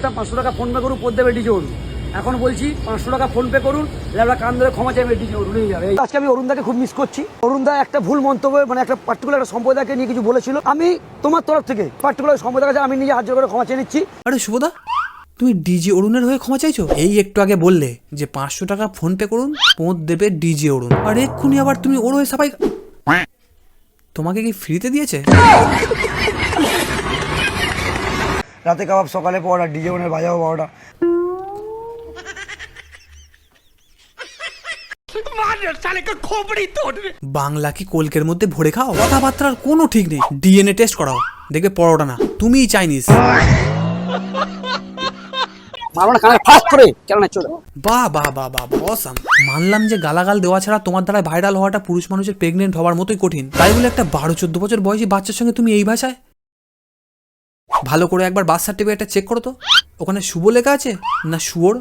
বলতাম 500 টাকা phone pay করুন, পদ দেবে ডিজে অরুণ। এখন বলছি 500 টাকা ফোন পে করুন, লেবরা কান ধরে ক্ষমা চাইবে, ডিজে অরুণ হয়ে যাবে। আজকে আমি অরুণদাকে খুব মিস করছি। অরুণদা একটা ভুল মন্তব্য, মানে একটা পার্টিকুলার একটা সম্প্রদায়কে নিয়ে কিছু বলেছিল। আমি তোমার তরফ থেকে পার্টিকুলার সম্প্রদায়ের কাছে আমি নিজে হাত জোড় করে ক্ষমা চেয়ে নিচ্ছি। আরে শুভদা, তুমি ডিজে অরুণের হয়ে ক্ষমা চাইছো? এই একটু আগে বললে যে 500 টাকা ফোন পে করুন, পদ দেবে ডিজে অরুণ, আর এক্ষুনি আবার তুমি ওর হয়ে সাফাই। তোমাকে কি ফ্রিতে দিয়েছে? রাতে কাবাব, সকালে পড়া, ডিজে অরুণের বাজাবো 12টা। বাংলা কি কলকের মধ্যে ভরে খাও? কথাবার্তার কোনো ঠিক নেই। ডিএনএ টেস্ট করাও, দেখবে পরোটা না, তুমিই চাইনিজ। মারো না কানে ফাস্ট করে, কেন না চলো। বাহ বাহ বাহ বাহ, অসাম। মানলাম যে গালাগাল দেওয়া ছাড়া তোমার দ্বারা ভাইরাল হওয়াটা পুরুষ মানুষের প্রেগনেন্ট হওয়ার মতোই কঠিন, তাই বলে একটা 12-14 বছর বয়সী বাচ্চার সঙ্গে তুমি এই ভাষায়। ভালো করে একবার বার্থ সার্টিফিকেটটা চেক করো তো, ওখানে শুভ লেখা আছে না শুয়োর?